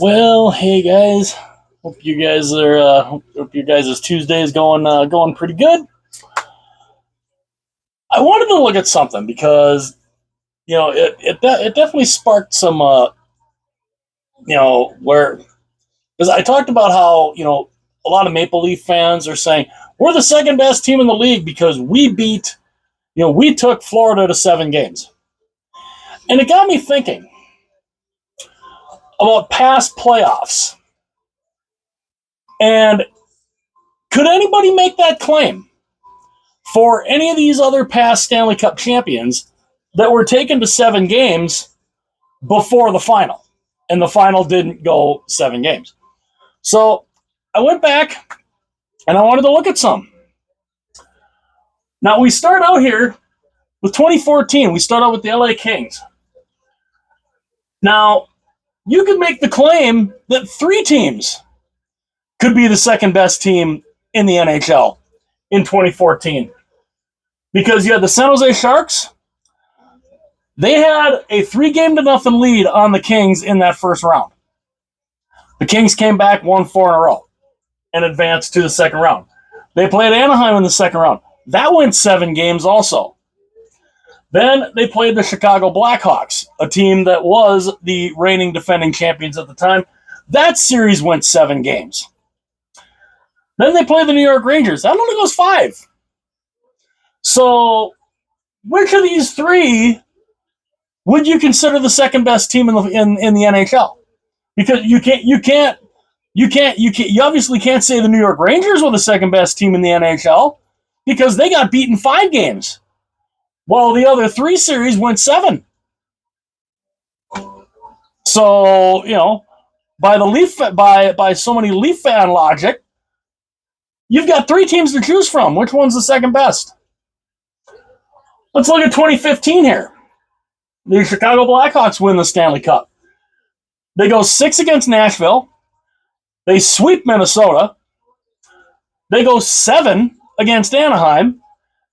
Well, hey guys. Hope your guys' Tuesday is going pretty good. I wanted to look at something because it definitely sparked some where because I talked about how a lot of Maple Leaf fans are saying we're the second best team in the league because we took Florida to 7 games, and it got me thinking about past playoffs. And could anybody make that claim for any of these other past Stanley Cup champions that were taken to 7 games before the final? And the final didn't go 7 games. So I went back and I wanted to look at some. Now we start out here with 2014. We start out with the LA Kings. Now, you could make the claim that 3 teams could be the second best team in the NHL in 2014. Because you had the San Jose Sharks. They had a 3-game-to-0 lead on the Kings in that first round. The Kings came back, won 4 in a row, and advanced to the second round. They played Anaheim in the second round. That went 7 games also. Then they played the Chicago Blackhawks, a team that was the reigning defending champions at the time. That series went 7 games. Then they played the New York Rangers. That only goes 5. So, which of these 3 would you consider the second best team in the NHL? Because you obviously can't say the New York Rangers were the second best team in the NHL because they got beaten 5 games, while the other 3 series went 7. So by so many Leaf fan logic, you've got 3 teams to choose from. Which one's the second best? Let's look at 2015 here. The Chicago Blackhawks win the Stanley Cup. They go 6 against Nashville. They sweep Minnesota. They go 7 against Anaheim.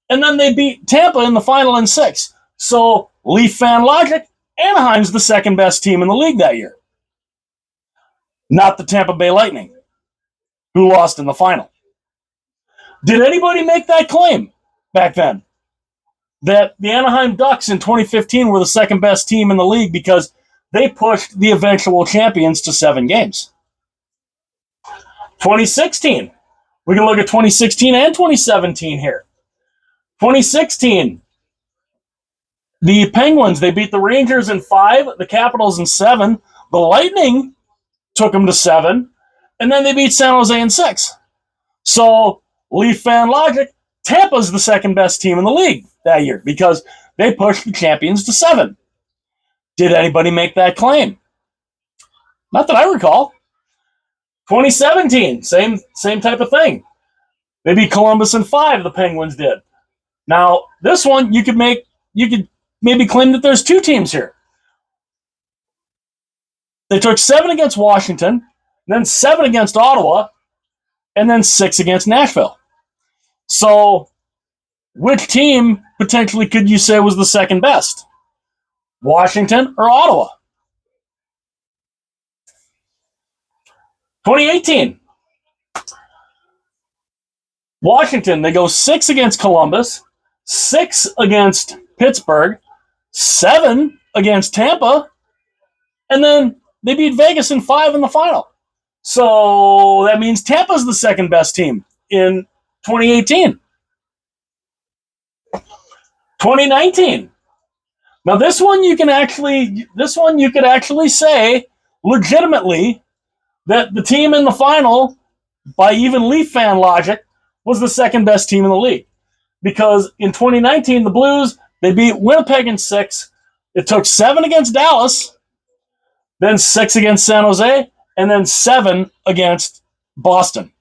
And then they beat Tampa in the final in 6. So, Leaf fan logic, Anaheim's the second best team in the league that year. Not the Tampa Bay Lightning, who lost in the final. Did anybody make that claim back then? That the Anaheim Ducks in 2015 were the second best team in the league because they pushed the eventual champions to 7 games. 2016. We can look at 2016 and 2017 here. 2016, the Penguins, they beat the Rangers in 5, the Capitals in 7, the Lightning took them to 7, and then they beat San Jose in 6. So, Leaf fan logic, Tampa's the second best team in the league that year because they pushed the champions to 7. Did anybody make that claim? Not that I recall. 2017, same type of thing. They beat Columbus in 5, the Penguins did. Now, this one, you could maybe claim that there's 2 teams here. They took 7 against Washington, then 7 against Ottawa, and then 6 against Nashville. So, which team potentially could you say was the second best? Washington or Ottawa? 2018. Washington, they go 6 against Columbus, 6 against Pittsburgh, 7 against Tampa, and then they beat Vegas in 5 in the final. So that means Tampa's the second best team in 2018. 2019. Now this one you could actually say legitimately that the team in the final, by even Leaf fan logic, was the second best team in the league. Because in 2019, the Blues, they beat Winnipeg in 6. It took 7 against Dallas, then 6 against San Jose, and then 7 against Boston.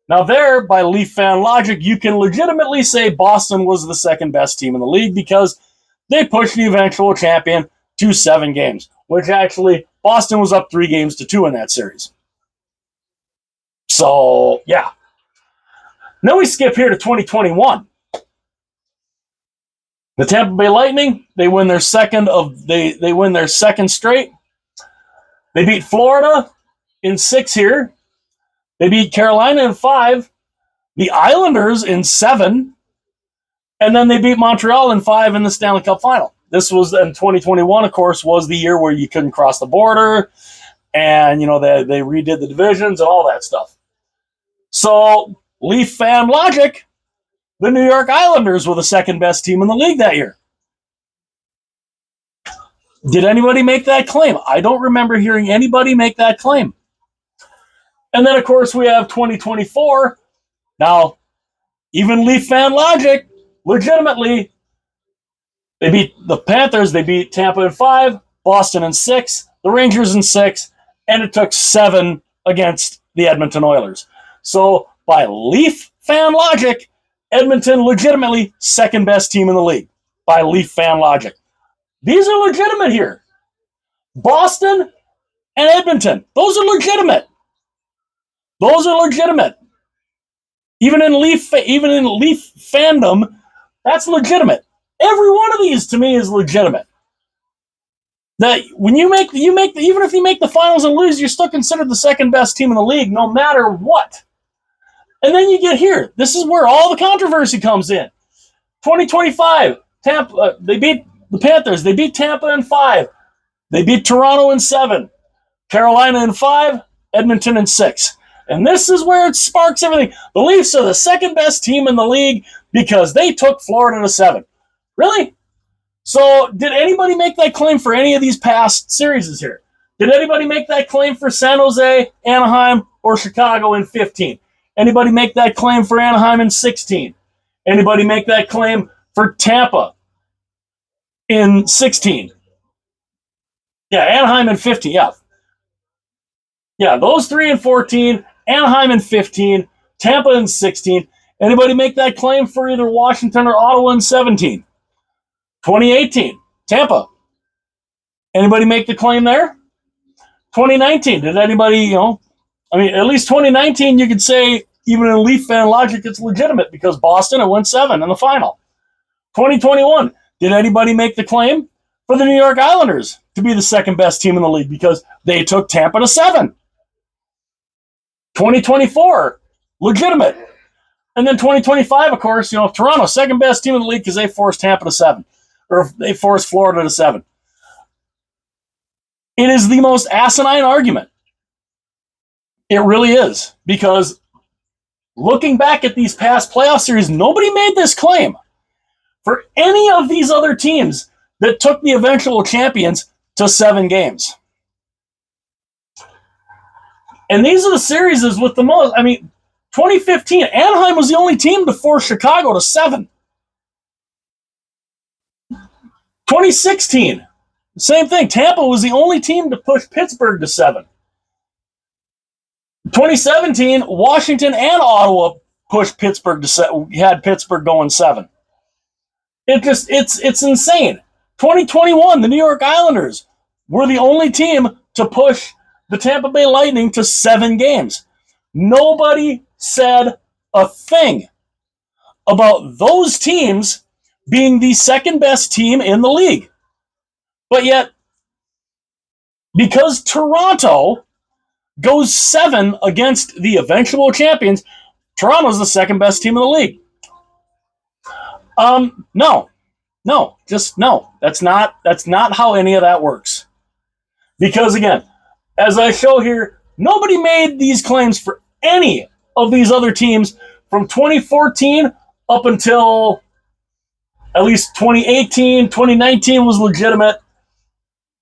Now there, by Leaf fan logic, you can legitimately say Boston was the second best team in the league because they pushed the eventual champion to 7 games, which actually Boston was up 3-2 in that series. So, yeah. Then we skip here to 2021. The Tampa Bay Lightning, they win their second straight. They beat Florida in 6 here. They beat Carolina in 5. The Islanders in 7. And then they beat Montreal in 5 in the Stanley Cup final. This was in 2021, of course, was the year where you couldn't cross the border. And, they redid the divisions and all that stuff. So, Leaf fan logic, the New York Islanders were the second best team in the league that year. Did anybody make that claim? I don't remember hearing anybody make that claim. And then, of course, we have 2024. Now, even Leaf fan logic, legitimately, they beat the Panthers, they beat Tampa in 5, Boston in 6, the Rangers in 6, and it took 7 against the Edmonton Oilers. So, by Leaf fan logic, Edmonton legitimately second best team in the league. By Leaf fan logic. These are legitimate here. Boston and Edmonton, those are legitimate. Those are legitimate. Even in Leaf fandom, that's legitimate. Every one of these to me is legitimate. That when even if you make the finals and lose, you're still considered the second best team in the league, no matter what. And then you get here. This is where all the controversy comes in. 2025, Tampa. They beat the Panthers. They beat Tampa in 5. They beat Toronto in 7. Carolina in 5. Edmonton in 6. And this is where it sparks everything. The Leafs are the second best team in the league because they took Florida to 7. Really? So, did anybody make that claim for any of these past series here? Did anybody make that claim for San Jose, Anaheim, or Chicago in 15? Anybody make that claim for Anaheim in 16? Anybody make that claim for Tampa in 16? Yeah, Anaheim in 15, yeah. Yeah, those 3 in 14, Anaheim in 15, Tampa in 16. Anybody make that claim for either Washington or Ottawa in 17? 2018, Tampa. Anybody make the claim there? 2019, did anybody, at least 2019, you could say, even in Leaf fan logic, it's legitimate because Boston, it went 7 in the final. 2021, did anybody make the claim for the New York Islanders to be the second best team in the league because they took Tampa to 7? 2024, legitimate. And then 2025, of course, Toronto, second best team in the league because they forced Tampa to 7. Or they forced Florida to 7. It is the most asinine argument. It really is. Because looking back at these past playoff series, nobody made this claim for any of these other teams that took the eventual champions to 7 games. And these are the series with the most. 2015, Anaheim was the only team to force Chicago to 7. 2016, same thing. Tampa was the only team to push Pittsburgh to 7. 2017, Washington and Ottawa pushed Pittsburgh to 7. Had Pittsburgh going 7. It's insane. 2021, the New York Islanders were the only team to push the Tampa Bay Lightning to 7 games. Nobody said a thing about those teams being the second best team in the league. But yet, because Toronto goes 7 against the eventual champions, Toronto's the second best team in the league. No. That's not how any of that works. Because again, as I show here, nobody made these claims for any of these other teams from 2014 up until at least 2018, 2019 was legitimate.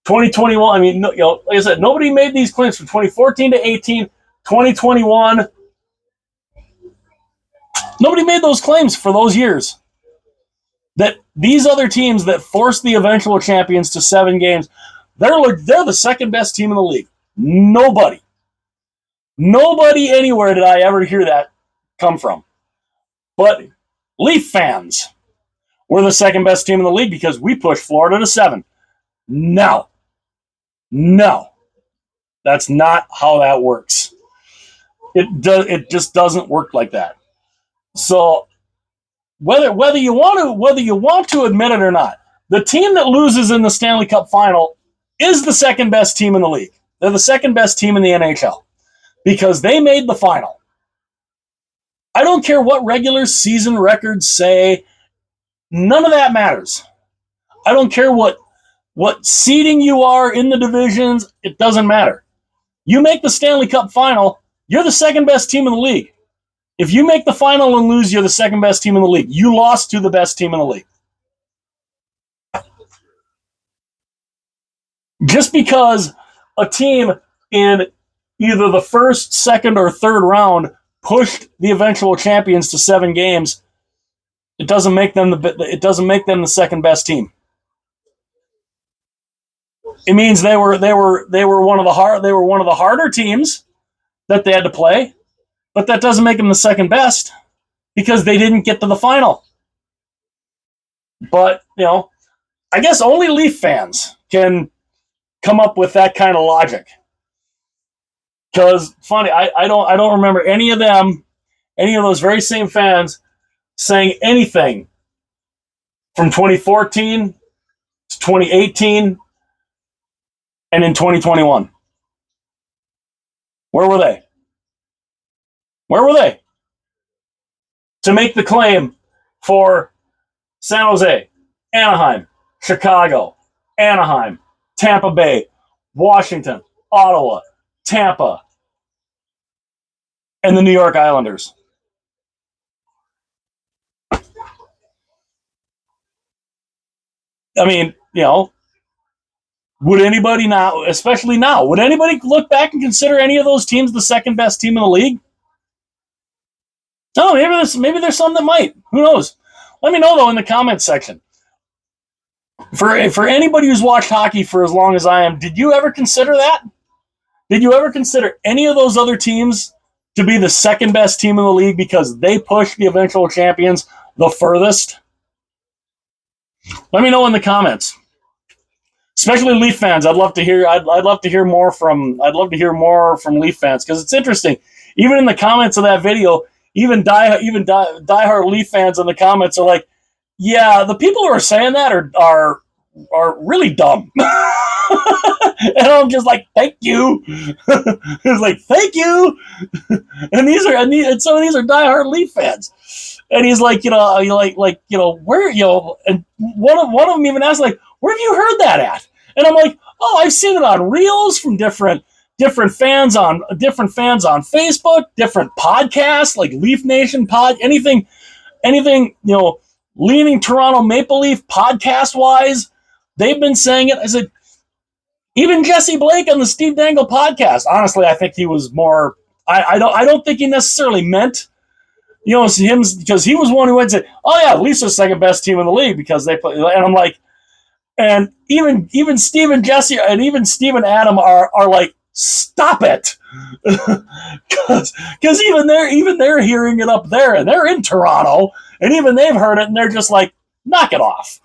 2021, like I said, nobody made these claims from 2014 to 18, 2021. Nobody made those claims for those years. That these other teams that forced the eventual champions to 7 games, they're the second best team in the league. Nobody anywhere did I ever hear that come from. But Leaf fans, we're the second best team in the league because we pushed Florida to 7. No. That's not how that works. It just doesn't work like that. So whether you want to admit it or not, the team that loses in the Stanley Cup final is the second best team in the league. They're the second best team in the NHL because they made the final. I don't care what regular season records say. None of that matters. I don't care what seeding you are in the divisions. It doesn't matter. You make the Stanley Cup final, you're the second best team in the league. If you make the final and lose, you're the second best team in the league. You lost to the best team in the league. Just because a team in either the first, second, or third round pushed the eventual champions to 7 games, it doesn't make them the second best team. It means they were one of the harder teams that they had to play, but that doesn't make them the second best because they didn't get to the final. But, I guess only Leaf fans can come up with that kind of logic. Because funny, I don't remember any of those very same fans saying anything from 2014 to 2018 and in 2021. Where were they? Where were they? To make the claim for San Jose, Anaheim, Chicago, Anaheim, Tampa Bay, Washington, Ottawa, Tampa, and the New York Islanders. I mean, would anybody now, especially now, would anybody look back and consider any of those teams the second best team in the league? No, maybe there's some that might. Who knows? Let me know, though, in the comments section. For anybody who's watched hockey for as long as I am, did you ever consider that? Did you ever consider any of those other teams to be the second best team in the league because they pushed the eventual champions the furthest? Let me know in the comments. Especially Leaf fans. I'd love to hear more from Leaf fans because it's interesting. Even in the comments of that video, even diehard Leaf fans in the comments are like, yeah, the people who are saying that are really dumb. And I'm just like, thank you. It's like, thank you. And some of these are diehard Leaf fans. And he's like, where, and one of them even asked, like, where have you heard that at? And I'm like, oh, I've seen it on reels from different fans on Facebook, different podcasts like Leaf Nation pod, anything, leaning Toronto Maple Leaf podcast wise, they've been saying it. I said, even Jesse Blake on the Steve Dangle podcast. Honestly, I think he was more. I don't think he necessarily meant, him, because he was one who went and said, "Oh yeah, Leafs are the second best team in the league because they play." And I'm like, and even Steve and Jesse and even Steve and Adam are like, stop it, because even they're hearing it up there, and they're in Toronto, and even they've heard it, and they're just like, knock it off.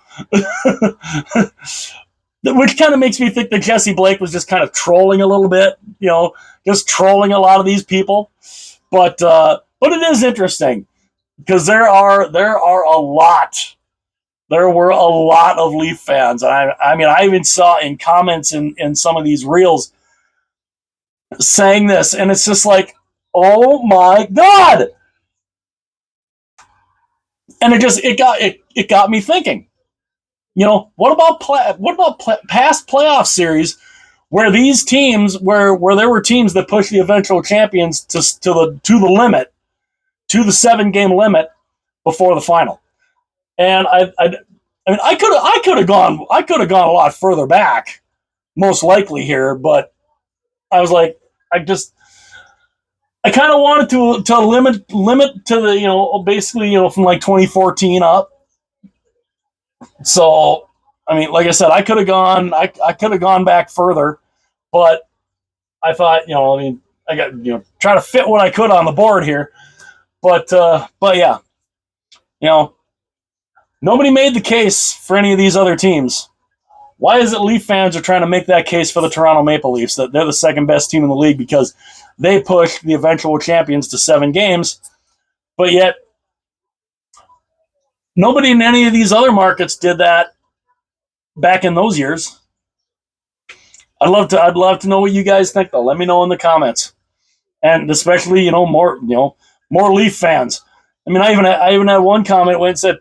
Which kind of makes me think that Jesse Blake was just kind of trolling a little bit, just trolling a lot of these people. But it is interesting because there were a lot of Leaf fans. I mean, I even saw in comments in some of these reels saying this, and it's just like, oh my God. And it got me thinking. What about past playoff series where these teams, where there were teams that pushed the eventual champions to the limit, to the 7-game limit before the final? And I mean, I could have gone a lot further back, most likely here, but I was like, I kind of wanted to limit to the basically from like 2014 up. So, I mean, like I said, I could have gone back further, but I thought, I got, try to fit what I could on the board here. But yeah, nobody made the case for any of these other teams. Why is it Leaf fans are trying to make that case for the Toronto Maple Leafs, that they're the second best team in the league because they pushed the eventual champions to 7 games, but yet nobody in any of these other markets did that back in those years. I'd love to know what you guys think though. Let me know in the comments, and especially more Leaf fans. I mean, I even had one comment when it said,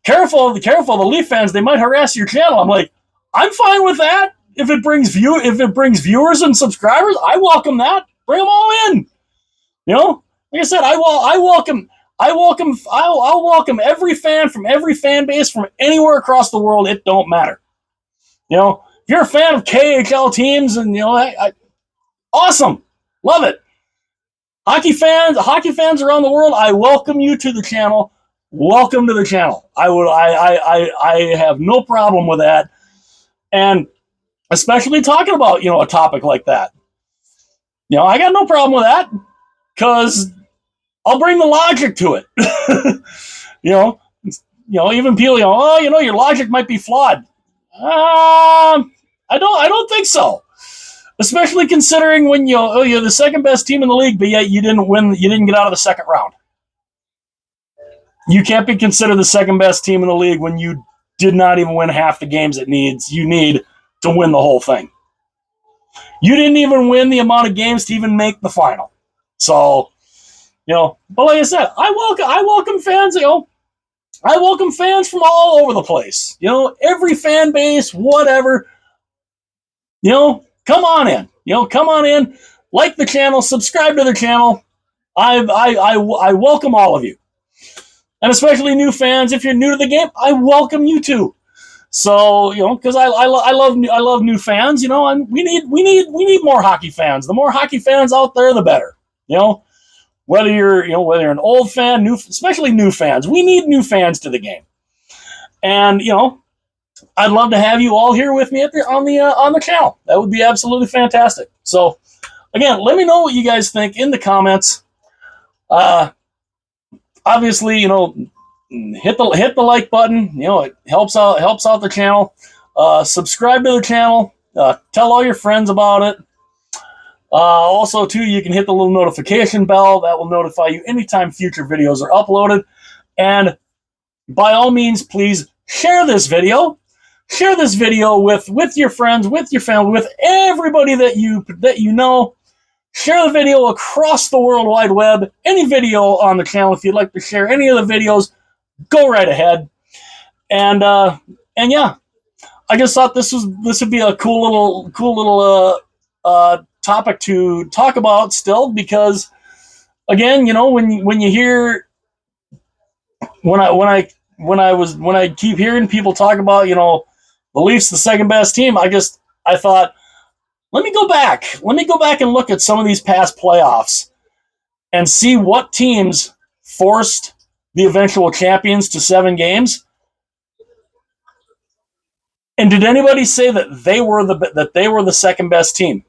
careful, the Leaf fans, they might harass your channel. I'm like, I'm fine with that. If it brings viewers and subscribers, I welcome that. Bring them all in. Like I said, I'll welcome every fan from every fan base from anywhere across the world. It don't matter. If you're a fan of KHL teams, and awesome, love it. Hockey fans around the world, I welcome you to the channel. Welcome to the channel. I have no problem with that, and especially talking about a topic like that. I got no problem with that because I'll bring the logic to it. Even people, your logic might be flawed. I don't think so. Especially considering when you're the second best team in the league, but yet you didn't get out of the second round. You can't be considered the second best team in the league when you did not even win half the games you need to win the whole thing. You didn't even win the amount of games to even make the final. So, but like I said, I welcome fans, I welcome fans from all over the place. Every fan base, whatever. Come on in. Come on in. Like the channel, subscribe to the channel. I welcome all of you. And especially new fans. If you're new to the game, I welcome you too. So, because I love new fans, and we need more hockey fans. The more hockey fans out there, the better. Whether you're an old fan, especially new fans, we need new fans to the game. And I'd love to have you all here with me on the channel. That would be absolutely fantastic. So, again, let me know what you guys think in the comments. Obviously, hit the like button. It helps out the channel. Subscribe to the channel. Tell all your friends about it. Also, too, you can hit the little notification bell. That will notify you anytime future videos are uploaded. And by all means, please share this video. Share this video with your friends, with your family, with everybody that you know. Share the video across the World Wide Web. Any video on the channel, if you'd like to share any of the videos, go right ahead. And yeah, I just thought this would be a cool little topic to talk about still, because again, when you hear when I keep hearing people talk about the Leafs the second best team, I thought, let me go back and look at some of these past playoffs and see what teams forced the eventual champions to 7 games. And did anybody say that they were the second best team?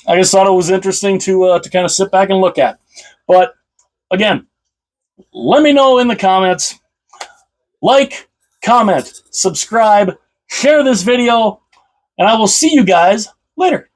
I just thought it was interesting to kind of sit back and look at. But again, let me know in the comments. Like, comment, subscribe, share this video, and I will see you guys later.